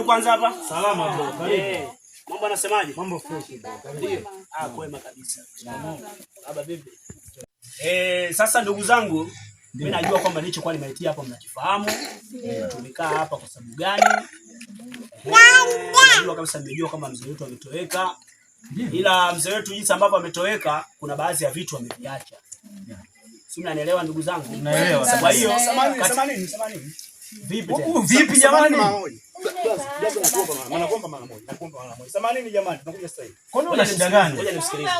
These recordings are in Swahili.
kwanza hapa? Salama bro. Karibu. Mambo anasemaje? Mambo fresh bro. Ndio. Kwema kabisa. Baba bibi. Sasa ndugu zangu, mimi najua kwamba nilichokuwa nimeitia hapa mnakifahamu. Tumekaa hapa kwa sababu gani? Najua kabisa mmejua kama mzee wetu ametoweka. Ila mzee wetu jinsi ambavyo ametoweka, kuna baadhi ya vitu ameviacha. Si mnanielewa ndugu zangu? Naelewa. Kwa hiyo samani. vipi Vipi jamani? Nakuomba mara moja. Samahani jamani, tunakuja sasa hivi. Kwani una shida gani? Ngoja nisikilize.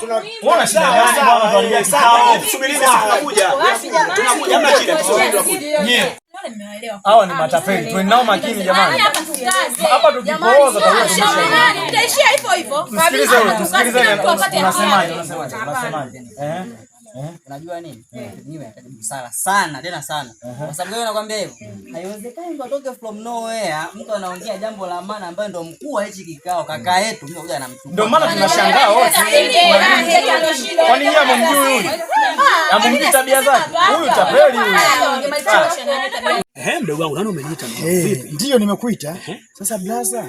Una shida gani bwana? Tuangalie kikao. Subirini sasa tunakuja. Tunakuja hamna shida. Nyie. Hawa ni matapeli. Tuwe nao makini jamani. Hapa tukipooza tutaishia hivyo hivyo. Tusikilizeni. Unasemaje? Unajua nini? Mimi nataka busara sana tena sana. Kwa sababu leo nakwambia hivyo. Haiwezekani mtu atoke from nowhere, mtu anaongea jambo la maana ambaye ndo mkuu wa hichi kikao, kaka yetu mimi kuja anamchukua. Ndio maana tunashangaa wote. Kwani yeye amemjui huyu? Amemjui tabia zake? Huyu tapeli huyu. Mdogo wangu nani umeniita? Vipi? Ndio nimekuita. Sasa blaza.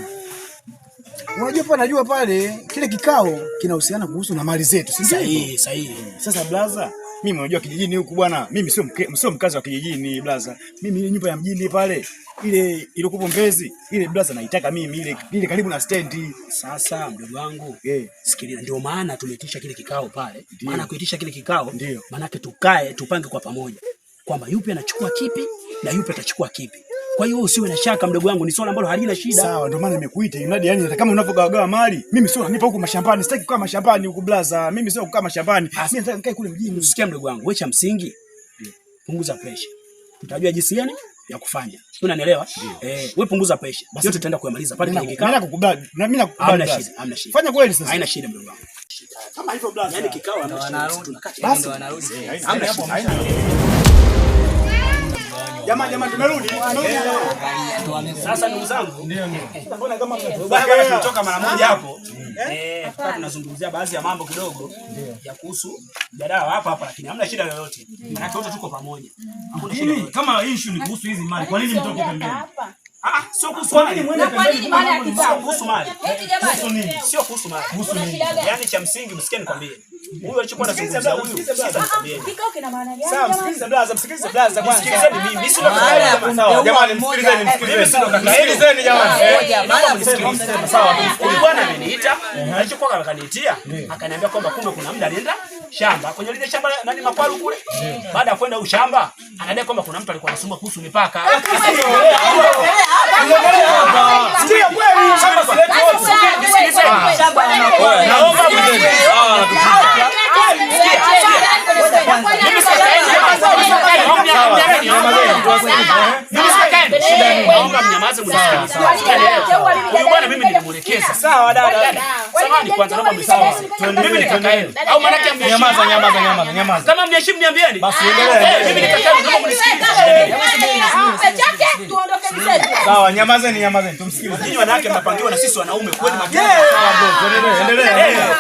Unajua pa najua pale kile kikao kinahusiana kuhusu na mali zetu. Si sahihi. Sasa blaza, mimi unajua kijijini huku bwana, mimi sio mkazi wa kijijini blaza. Mimi ile nyumba ya mjini pale, ile ilikuwa Mbezi, ile blaza naitaka mimi ile karibu na stendi. Sasa mdogo wangu, sikiliza, ndio maana tumeitisha kile kikao pale. Maana kuitisha kile kikao, maana tukae tupange kwa pamoja kwamba yupi anachukua kipi na yupi atachukua kipi. Kwa hiyo usiwe na shaka mdogo wangu, ni swala ambalo halina shida. Sawa, ndio maana nimekuita. Unadi yani hata kama unavyogawa mali, mimi sio nipa huko mashambani, sitaki kukaa mashambani huko blaza. Mimi sio kukaa mashambani. Mimi nataka nikae kule mjini. Usikia mdogo wangu, wewe cha msingi punguza pressure. Tutajua jinsi gani ya kufanya. Unanielewa? Wewe punguza pressure. Yote tutaenda kuyamaliza pale kwenye kikao. Mimi nakukubali. Mimi nakukubali. Hamna shida. Fanya kweli sasa. Haina shida mdogo wangu. Kama hivyo blaza. Yaani kikao tunakaa chini. Basi wanarudi. Hamna shida. Jamani tumerudi. Sasa ndugu zangu, Mbona kama tunatoka mara moja hapo. Tunazungumzia baadhi ya mambo kidogo ya kuhusu mjadala hapa lakini hamna shida yoyote. Maana wote tuko pamoja. Hakuna shida. Kama issue ni kuhusu hizi mali, kwa nini mtoke pembeni? Sio kuhusu mali. Sio kuhusu mali. Kuhusu nini? Sio kuhusu mali. Kuhusu nini? Yaani cha msingi msikie nikwambie. Huyu alichokuwa anazungumza huyu, kikao kina maana gani? Sawa, msikilize blaza kwanza. Sikilizeni mimi sio kaka yenu. Jamani msikilizeni. Mimi sio kaka yenu. Msikilizeni jamani. Naomba mnisikilize. Sawa. Huyu bwana ameniita, alichokuwa akaniitia, akaniambia kwamba kumbe kuna muda alienda shamba, kwenye lile shamba nani makwaru kule. Baada ya kwenda shamba, anadai kwamba kuna mtu alikuwa anasoma kuhusu mipaka. Ndio kweli. Shamba si letu wote. Nisikilizeni. Shamba na makwaru. Naomba mimi nilimwelekeza. Sawa dada. Samahani kwanza naomba msawa. Mimi ni kaka yenu. Au maana yake Nyamaza. Kama mheshimu niambieni. Basi endelea. Mimi ni kaka yenu, naomba mnisikilize. Tuondoke mzee. Sawa, nyamazeni. Tumsikilize. Ninyi wanawake mnapangiwa na sisi wanaume kweli majini. Endelea.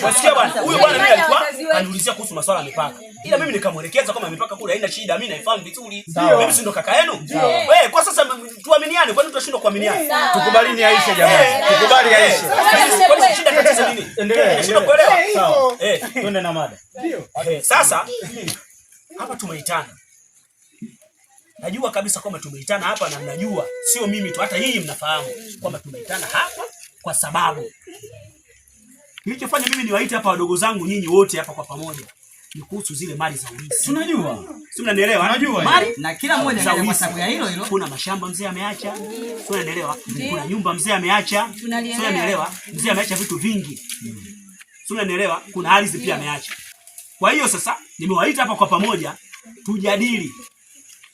Wasikia bwana, huyu bwana mimi alikuwa aniulizia kuhusu masuala ya mipaka. Ila mimi nikamwelekeza kama mipaka kule haina shida, mimi naifahamu vizuri. Mimi si ndo kaka yenu? Wewe kwa sasa tuaminiane, kwani tunashindwa kuaminiana? Tukubalini Aisha jamani. Tukubali Aisha. Kwani shida tatizo nini? Endelea. Nashindwa kuelewa. Sawa. Twende na mada. Ndio. Sasa hapa tumeitana. Najua kabisa kwamba tumeitana hapa na mnajua sio mimi tu, hata hii mnafahamu kwamba tumeitana hapa kwa sababu nilichofanya mimi niwaite hapa wadogo zangu nyinyi wote hapa kwa pamoja ni kuhusu zile mali za urithi. Tunajua. Si mnanielewa? Unajua. Mali na kila mmoja kwa sababu ya hilo. Kuna mashamba mzee ameacha. Si unaelewa? Kuna nyumba mzee ameacha. Si unaelewa? Mzee ameacha vitu vingi. Si unaelewa? Kuna ardhi pia ameacha. Kwa hiyo sasa nimewaita hapa kwa pamoja tujadili.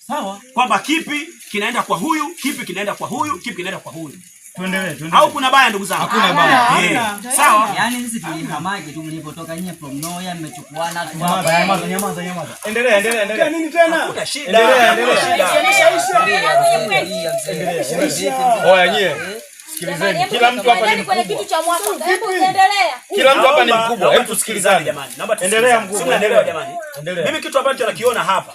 Sawa? Kwamba kipi kinaenda kwa huyu, kipi kinaenda kwa huyu, kipi kinaenda kwa huyu. Tuendelee. Au kuna baya ndugu zangu? Hakuna baya. Sawa? Yaani sisi tulihamaki tu mlipotoka nyie from nowhere mmechukuana tu hapa. Nyamaza. Endelea. Nini tena? Hakuna shida. Oya nyie. Sikilizeni. Kila mtu hapa ni kwenye kitu cha mwaka. Hebu endelea. Kila mtu hapa ni mkubwa. Hebu tusikilizane jamani. Naomba endelea mkubwa. Tunaendelea jamani. Mimi kitu ambacho nakiona hapa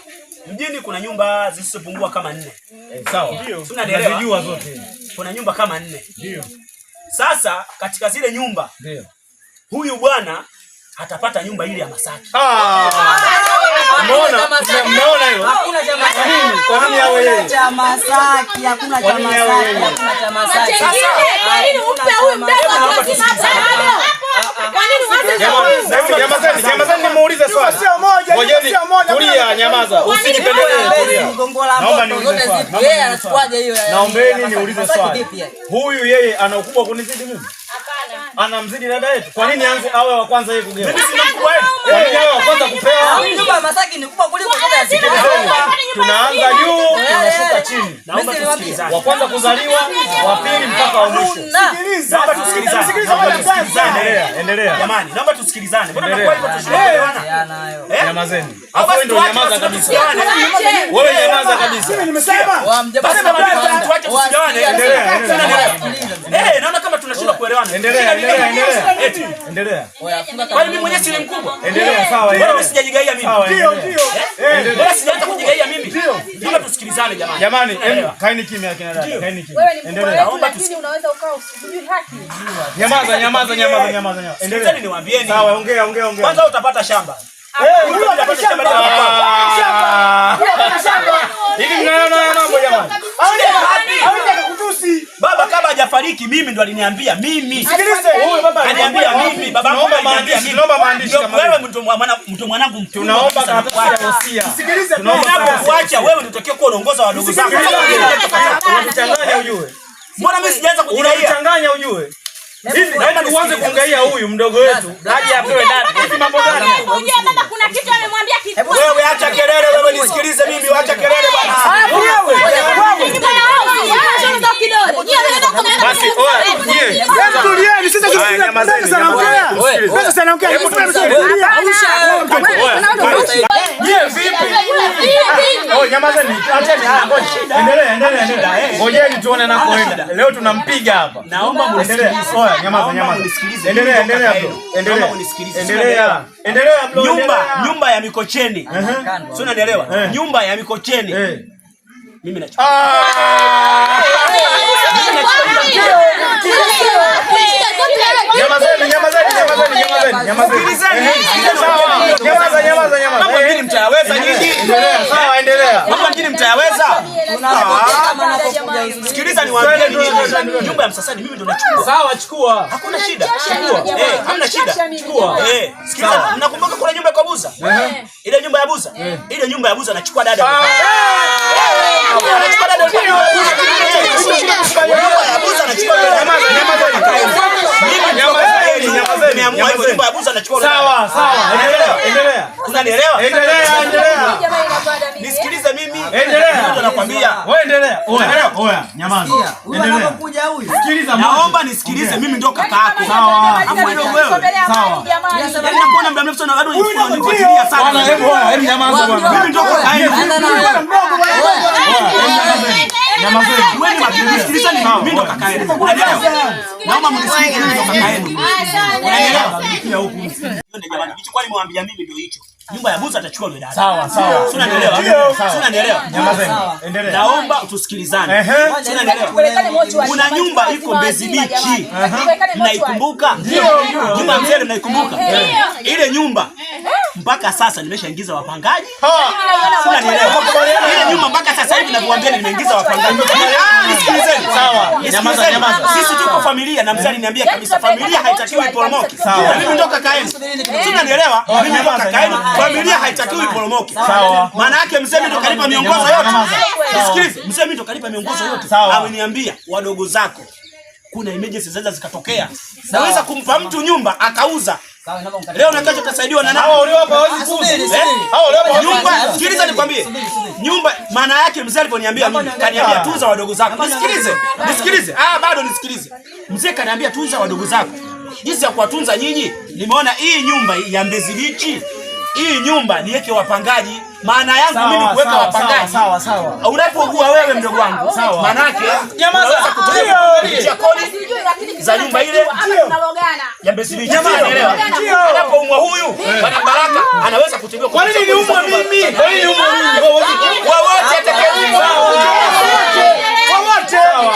mjini kuna nyumba zisizopungua kama 4. Sawa. Tunajua zote. kuna nyumba kama 4. Ndio. Sasa katika zile nyumba ndio huyu bwana atapata nyumba ile ya Masaki. Umeona? Umeona hilo? Hakuna cha Masaki. Kwa nini awe yeye? Cha Masaki, hakuna cha Masaki, hakuna cha Masaki. Kwa nini umpe huyu mdogo akisimama bado? Kwa nini uanze Nyamazeni nimuulize swali. Sio moja, sio moja. Tulia, nyamaza. Usijipendelee. Naomba niulize swali. Yeye anachukuaje hiyo? Naombeni niulize swali. Huyu yeye ana ukubwa kunizidi mimi? Anamzidi dada yetu. Kwa nini aanze awe wa kwanza yeye kugewa? Mimi sina mkubwa wewe. Kwa nini awe wa kwanza kupewa? Nyumba ya Masaki ni kubwa kuliko zote ya Singida. Tunaanza juu, tunashuka chini. Naomba tusikilizane. Wa kwanza kuzaliwa, wa pili mpaka wa mwisho. Naomba tusikilizane. Endelea. Jamani, naomba tusikilizane. Mbona mnakuwa hivyo tunaelewana? Nyamazeni. Hapo ndio nyamaza kabisa. Wewe nyamaza kabisa. Mimi nimesema. Tuache tusigawane. Endelea. Naona kama tunashindwa kuelewana. Endelea. Kwani mimi mwenyewe si ni mkubwa? Endelea, sawa. Mbona mimi sijajigaia mimi? Ndio. Mbona sijaanza kujigaia mimi? Naomba tusikilizane jamani. Jamani, kaeni kimya kina dada. Kaeni kimya. Wewe ni mkubwa Endelea. wetu, lakini unaweza ukawa usijui haki. Nyamaza. Endelea. Niwaambieni. Sawa, ongea. Kwanza utapata shamba. Utapata shamba. Hivi mnaona mambo jamani? Baba kama hajafariki mimi ndo aliniambia mimi. Sikilize, huyu baba aliniambia mimi, baba naomba maandishi, wewe mtu mwanangu mtu. Tunaomba karatasi ya wosia. Sikilize, tunapokuacha wewe ndio unatakiwa kuongoza wadogo zako. Unachanganya ujue. Mbona mimi sijaanza kujigaia? Unachanganya ujue. Hivi naomba tuanze kuangalia huyu mdogo wetu. Aje apewe dada. Hivi mambo gani? Unajua baba kuna kitu amemwambia kitu. Wewe acha kelele, wewe nisikilize mimi, acha kelele bwana. Basi oya, tulieni sasa tusikize sana ongea. Sasa sana ongea. Hebu tusikize. Oh, nyamazeni. Acheni. Endelea. Ngojeni tuone nakoenda. Leo tunampiga hapa. Naomba mnisikilize. Oya, nyamaza. Endelea bro. Endelea bro. Nyumba ya Mikocheni. Sio unaelewa? Nyumba ya Mikocheni. Mimi nachukua. Mambo mjini mtayaweza nyinyi? Sawa, endelea. Mambo mjini mtayaweza? Sikiliza niwaambie nini. Nyumba ya Msasani mimi ndo nachukua. Sawa, chukua. Hakuna shida. Hamna shida. Chukua. Sikiliza, mnakumbuka kuna nyumba ya Buza? Ile nyumba ya Buza? Ile nyumba ya Buza nachukua dada. Nachukua dada. Sawa. Endelea. Unanielewa? Endelea. Nisikilize mimi. Endelea. Ndio nakwambia. Wewe endelea. Oya, nyamaza. Endelea. Kuja huyu. Sikiliza. Naomba nisikilize mimi ndo kaka yako. Sawa. Sawa. Yaani nakuona muda mrefu sana bado unifuatilia sana. Bwana, hebu nyamaza bwana. Mimi ndo kaka yako. Nyamazeni. Wewe ni msikiliza mimi ndo kaka yako. Unanielewa? Naomba mnisikilize mimi ndo kaka yenu. Unanielewa? Nikia huku. Ndio jamani, hicho kwani mwambia mimi ndio hicho. Nyumba ya Buza atachukua yule dada. Sawa. Si unanielewa? Si unanielewa? Nyamazeni. Endelea. Naomba tusikilizane. Si unanielewa? Kuna nyumba iko Mbezi Beach. Mnaikumbuka? Nyumba mzee mnaikumbuka? Ile nyumba mpaka sasa nimeshaingiza wapangaji. Si unanielewa? Ile nyumba mpaka sasa hivi nakuambia nimeingiza wapangaji. Nisikilizeni. Sawa. Nyamaza. Sisi tuko familia na mzee aliniambia kabisa familia haitakiwi iporomoke. Na mimi ndo kaka yenu. Si unanielewa? Mimi ndo kaka yenu. Familia haitakiwi iporomoke. Sawa. Maana yake mzee ndo kanipa miongozo yote. Nisikilize, mzee ndo kanipa miongozo yote. Ameniambia wadogo zako kuna emergency zaweza zikatokea. Naweza kumpa mtu nyumba akauza. Leo na kesho utasaidiwa na nani? Hao leo hapa hawezi kuuza. Hao leo nyumba, sikiliza nikwambie. Nyumba maana yake mzee aliponiambia mimi kaniambia tunza wadogo zako. Nisikilize. Bado nisikilize. Mzee kaniambia tunza wadogo zako. Jinsi ya kuwatunza nyinyi, nimeona hii nyumba ya Mbezi Beach. Hii nyumba niweke wapangaji. Maana yangu mimi kuweka wapangaji. Sawa. Unapougua wewe mdogo wangu. Maana yake nyamaza kutoa kodi za nyumba ile ya Mbezi Beach. Unaelewa? Anapoumwa huyu Bwana Baraka anaweza kutembea. Kwa nini niumwe mimi? Wote atakayeumwa. Wote. Sawa.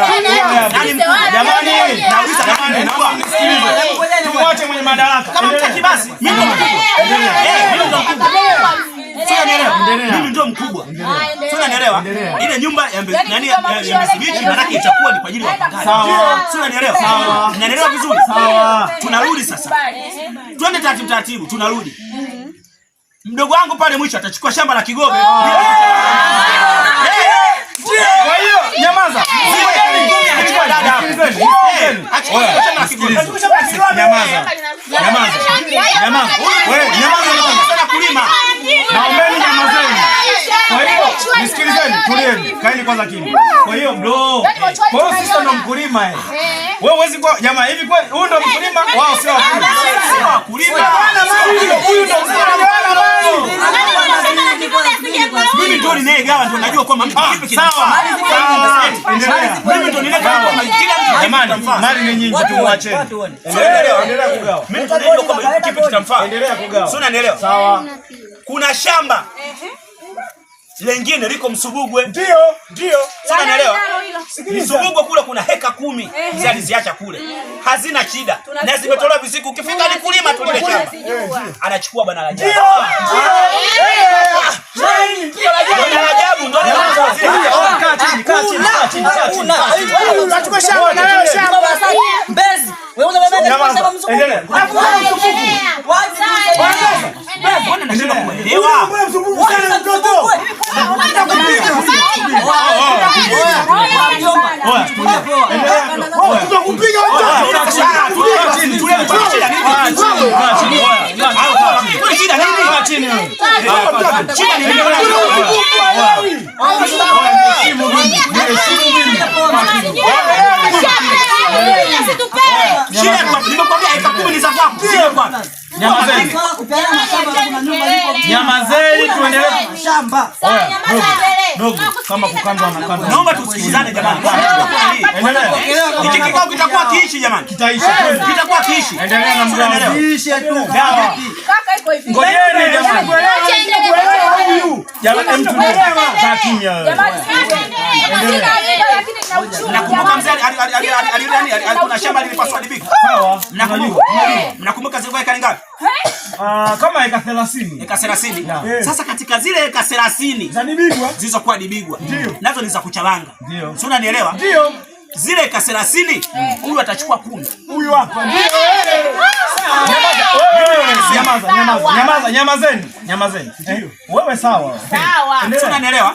madaraka. Nani mkubwa? Jamani, nauliza jamani, naomba mnisikilize. Tumwache mwenye madaraka. Kama mtaki basi, mimi ndo mkubwa. Mimi ndo mkubwa. Mimi ndo mkubwa. Unanielewa? Ile nyumba ya nani ya Mbezi maana itakuwa ni kwa ajili ya wapangaji. Sawa. Unanielewa? Sawa. Unanielewa vizuri? Sawa. Tunarudi sasa. Twende taratibu, tunarudi. Mdogo wangu pale mwisho atachukua shamba la Kigobe. Kwa hiyo nyamaza. Anachukua dada hapo. Nyamaza. Wewe nyamaza Sana kulima. Naombeni nyamazeni. Kwa hiyo nisikilizeni, tulieni. Kaeni kwanza kimya. Kwa hiyo bro. Kwa hiyo sisi ndo mkulima eh. Wewe huwezi kwa jamaa hivi kweli huyu ndo mkulima? Wao sio wakulima. Sio wakulima. Huyu ndo mkulima. Mimi ndo ninegawa ndo najua kwamba mtu kipi kinafaa. Sawa. Endelea. Mimi ndo ninegawa kwamba kila mtu Jamani, mali ni nyingi tumwacheni. Endelea kugawa. mimi ndo najua kwamba kipi kitamfaa. Endelea kugawa. Sio unanielewa? Sawa. Kuna shamba lengine liko Msubugwe. Ndio. Sio unanielewa? Msubugwe kule kuna heka 10 mzee aliziacha kule. Hazina shida. Na zimetolewa visiku ukifika ni kulima tu ile shamba. Anachukua bwana Rajabu. Ndio. Bwana Rajabu ndo Kaa chini. Unachukua shamba na wewe shamba. Mbezi. Wewe unabeba shamba Msubugwe. Endelea. Bwana nasema kuelewa. Mbona msumbufu sana mtoto? Tutakupiga Nyamazeni tuendelee. Shamba. Dogo kama kukandwa na kandwa. Naomba tusikilizane jamani. Endelea. Hiki kikao kitakuwa kiishi jamani. Kitaisha. Kitakuwa kiishi. Endelea na mgao. Ishe tu. Dawa. Kaka iko hivi. Ngojeni jamani. Jamani mtu kaa kimya wewe. Nakumbuka mzee alikuwa shamba lilipaswa dibika. Sawa. Mnakumbuka zilikuwa eka ngapi? Kama eka 30. Eka 30. Sasa katika zile eka 30 za dibigwa zilizokuwa dibigwa nazo ni za kuchabanga. Sio unanielewa? ndio Zile eka 30 huyu atachukua 10. huyu hapa ndio Nyamazeni. Wewe sawa. Sio unanielewa?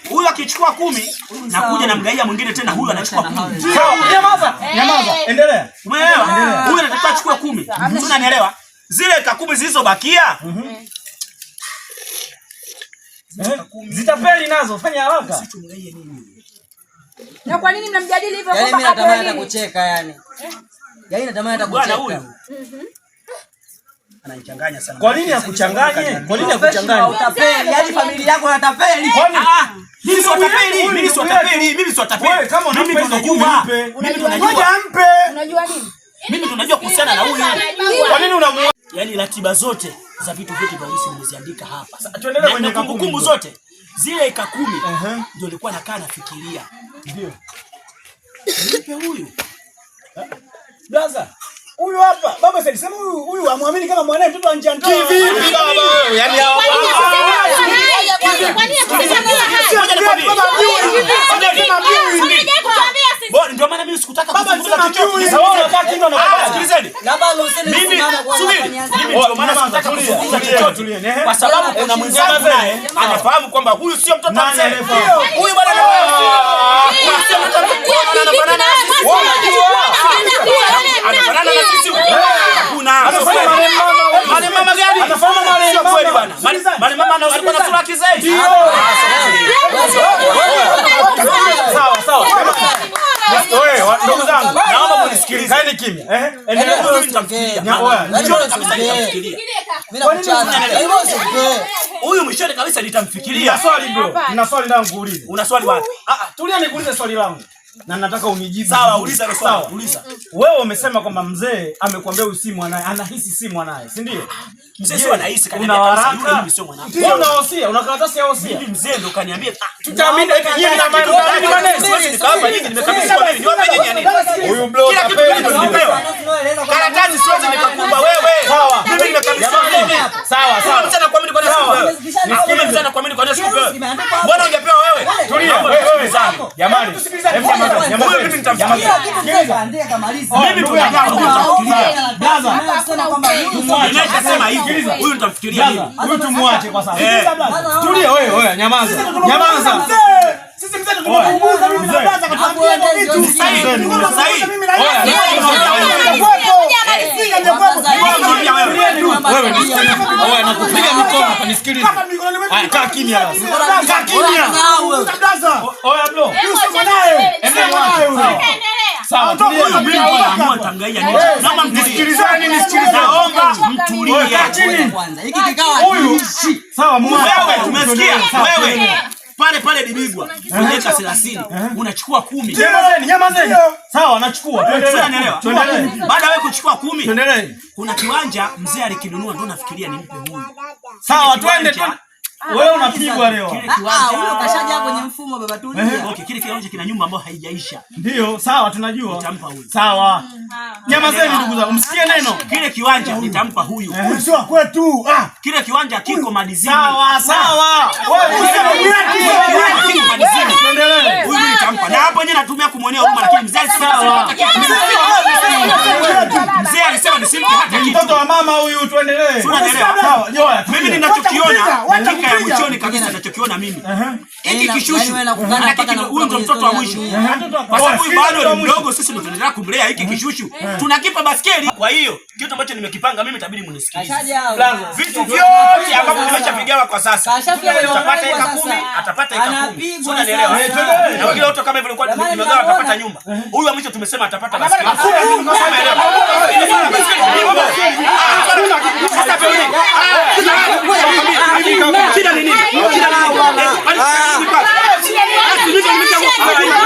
Huyu akichukua 10 na kuja na mgaia mwingine tena huyu anachukua 10. Sawa. Nyamaza. Endelea. Umeelewa? Huyu anataka achukue 10. Sio unanielewa? Zile eka 10 zilizobakia zitapeli nazo, fanya haraka. Na kwa nini mnamjadili hivyo? Yaani mimi natamani hata kucheka yani. Yaani natamani hata bwana kucheka. huyu ananichanganya sana. Kwa nini akuchanganye? Utapeli, yaani familia yako inatapeli. Kwani Mimi si watapeli. wewe kama unampa hizo kumi mpe. Unajua nini? Mimi tunajua kuhusiana na huyu. Kwa nini unamuona? Yaani ratiba zote za vitu vyote vya Uislamu nimeziandika hapa. Tuendelee kwenye kumbukumbu zote. Zile eka 10 ndio nilikuwa nakaa nafikiria. Ndio. Nipe huyu. blaza huyu hapa baba sasa sema huyu amwamini kama mwanae mtoto wa nje ndoa Kivipi baba wewe? Yaani hao bora ndio maana mimi sikutaka kuzungumza chochote. Sikilizeni. Mimi ndio maana sikutaka kuzungumza chochote. Kwa sababu kuna mwenzangu naye anafahamu kwamba huyu sio mtoto wa mzee. Huyu bwana anafanana na sisi. Hakuna. Mali mama gani? Anafanana na sio kweli bwana. Mali mama alikuwa na sura kizaidi. Sawa. wewe ndugu zangu, Naomba mnisikilize. kaeni kimya. Endelea. Huyu mwishoni kabisa nitamfikiria. Swali bro. Nina swali langu kuuliza. Una swali wapi? Tulia nikuulize swali langu. Na nataka unijibu. Sawa, uliza ile swali. Uliza. Wewe umesema kwamba mzee amekwambia usi mwanae, anahisi si mwanae, si ndio? Mzee sio anahisi Una waraka? mimi sio mwanangu. Wewe unahosia, una karatasi ya hosia. Mimi mzee ndo kaniambia Tutaamini eti nyinyi na maneno. nikawapa nyinyi nimeka Jamani, hebu jamani, mimi nitamfikiria. Andika kamaliza. Mimi tunafikiria. Blaza, Nimeshasema hivi. Huyu nitamfikiria mimi. Huyu tumwache kwa sasa. Tulia wewe, nyamaza. Nyamaza. Sisi mzee tunakuuguza mimi na Blaza katuambia hivyo vitu. Sahihi. Mimi na yeye. Wewe nakupiga mikono hapa nisikilize. Haya kaa kimya basi. Kaa kimya. Oya bro. Sawa, naomba msikilizane, nisikilize. Naomba mtulie. Kwanza hiki kikao Huyu sawa, wewe tumesikia wewe. Pale Dibigwa unaweka 30 unachukua 10. Nyamazeni. Sawa, nachukua. Tuendelee. Baada wewe kuchukua 10, tuendelee. kuna kiwanja mzee alikinunua, ndio nafikiria nimpe huyu. Sawa, twende. Wewe unapigwa leo. huyo kashaja kwenye mfumo baba tu. Okay, kile kiwanja kina nyumba ambayo haijaisha. Ndio, sawa tunajua. Nitampa huyu. Sawa. Nyamazeni ndugu zangu, msikie neno. Kile kiwanja nitampa huyu. Sio kwetu. Kile kiwanja kiko madizini. Sawa. Wewe kiko madizini. tuendelee. Huyu nitampa. Na hapo yeye natumia kumwonea huruma, lakini mzee alisema mzee alisema nisimpe hata kitu. Mtoto wa mama huyu, tuendelee. Sawa, joa. Mimi ninachokiona dakika ya mwishoni kabisa ninachokiona mimi. Hiki kishushu. Huyu ndo mtoto wa mwisho. Kwa sababu huyu bado ni mdogo, sisi ndo tunaendelea kumlea hiki kishushu. Tunakipa baskeli. Kwa hiyo kitu ambacho nimekipanga mimi itabidi mnisikilize. Vitu vyote ambavyo nimeshapigawa kwa sasa. Atapata eka 10, atapata eka 10. Sio unaelewa? Na wengine wote kama hivyo walikuwa nimegawa atapata nyumba. Huyu wa mwisho tumesema atapata baskeli. Shida nini? Shida nini?